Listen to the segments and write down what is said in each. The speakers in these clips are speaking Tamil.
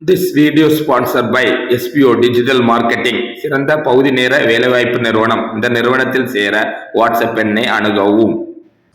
This video sponsored by SPO Digital Marketing. சிறந்த பகுதி நேர வேலைவாய்ப்பு நிறுவனம். இந்த நிறுவனத்தில் சேர வாட்ஸ்அப் எண்ணை அணுகவும்.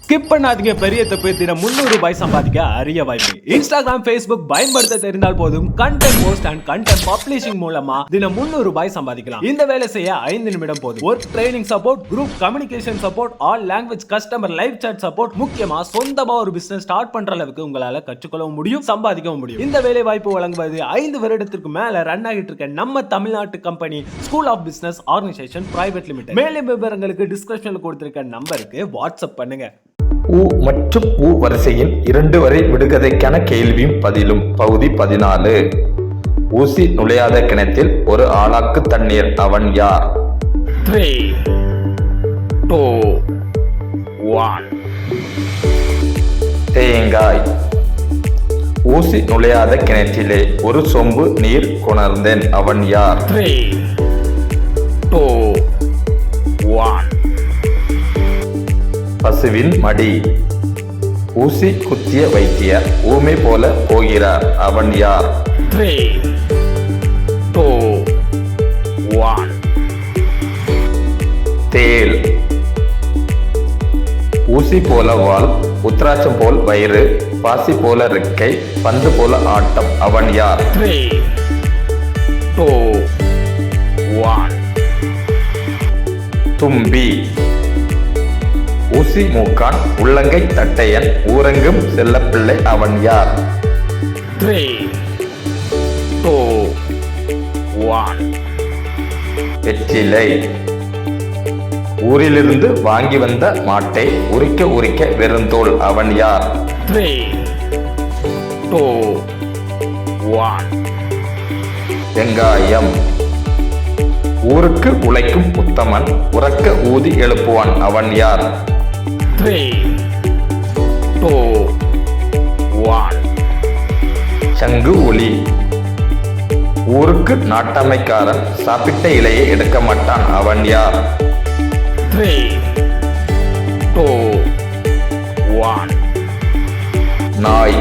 ஸ்கிப் பண்ணாதீங்க, பெரிய தப்பு. தினம் 300 ரூபாய் சம்பாதிக்க அரிய வாய்ப்பு. இன்ஸ்டாகிராம், ஃபேஸ்புக் பயன்படுத்த தெரிந்தால் போதும். Content post and content publishing மூலமா தினம் 300 ரூபாய் சம்பாதிக்கலாம். இந்த வேலை செய்ய 5 நிமிடம் போதும். Work training support, group communication support, all language customer live chat support, முக்கியமா சொந்தமா ஒரு பிசினஸ் ஸ்டார்ட் பண்ற அளவுக்கு உங்களால கற்றுக்கொள்ளவும் முடியும், சம்பாதிக்கவும் முடியும். இந்த வேலை வாய்ப்பு வழங்குவது 5 வருடத்திற்கு மேல ரன் ஆகிட்டு இருக்க நம்ம தமிழ்நாட்டு company school of business organisation private limited. மேலும் விவரங்களுக்கு டிஸ்கிரிப்ஷன்ல கொடுத்திருக்க நம்பருக்கு வாட்ஸ்அப் பண்ணுங்க. உ மற்றும் உ வரிசையின் 2 வரை விடுகதைக்கான கேள்வியும் பதிலும். பகுதி 14. ஊசி நுழையாத கிணத்தில் ஒரு ஆளாக்கு தண்ணீர். அவன் யார்? 3, 2, 1. தேங்காய். ஊசி நுழையாத கிணற்றிலே ஒரு சொம்பு நீர் கொணர்ந்தேன். அவன் யார்? 3, 2, 1. பசுவின் மடி. ஊசி குத்திய வைத்தியர் ஊமை போல போகிறார். அவன் யார்? 3, 2, 1. தேள். ஊசி போல வால், உத்ராட்சம் போல் வயிறு, பாசி போல ரெக்கை, பந்து போல ஆட்டம். அவன் யார்? 3, 2, 1. தும்பி. ஊசி மூக்கான், உள்ளங்கை தட்டையன், ஊரங்கும் செல்லப்பிள்ளை. அவன் யார்? 3, 2, 1. வெற்றிலை. ஊரிலிருந்து வாங்கி வந்த மாட்டை உரிக்க உரிக்க வெறுந்தோள். அவன் யார்? 3, 2, 1. வெங்காயம். ஊருக்கு உழைக்கும் உத்தமன், உறக்க ஊதி எழுப்புவான். அவன் யார்? 3, 2, 1. சங்கு ஒலி. ஊருக்கு நாட்டமைக்காரன், சாப்பிட்ட இலையை எடுக்க மாட்டான். அவன் யார்? 3, 2, 1. நாய்.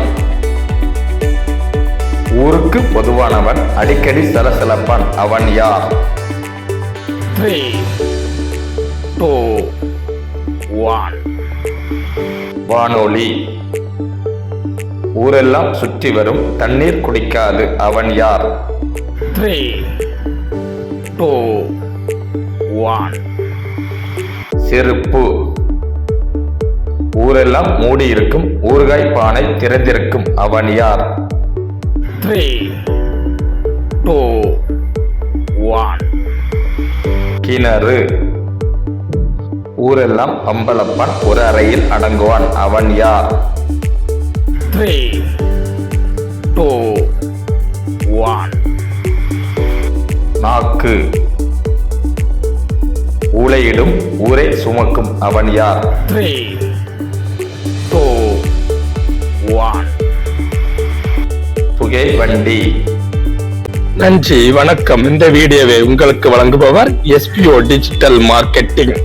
ஊருக்கு பொதுவானவன், அடிக்கடி சலசலப்பான். அவன் யார்? 3, 2, 1. வானொலி. ஊரெல்லாம் சுற்றி வரும், தண்ணீர் குடிக்காது. அவன் யார்? 3, 2, 1. செருப்பு. ஊரெல்லாம் மூடி இருக்கும், ஊறுகாய் பானை திறந்திருக்கும். அவன் யார்? 3, 2, 1. கிணறு. ஊரெல்லாம் அம்பலப்பான், ஒரு அறையில் அடங்குவான். அவன் யார்? 3, 2, 1. நாக்கு. ஊளையிடும், ஊரை சுமக்கும். அவன் யார்? 3, 2, 1. புகை வண்டி. நன்றி, வணக்கம். இந்த வீடியோவை உங்களுக்கு வழங்குபவர் SPO டிஜிட்டல் மார்க்கெட்டிங்.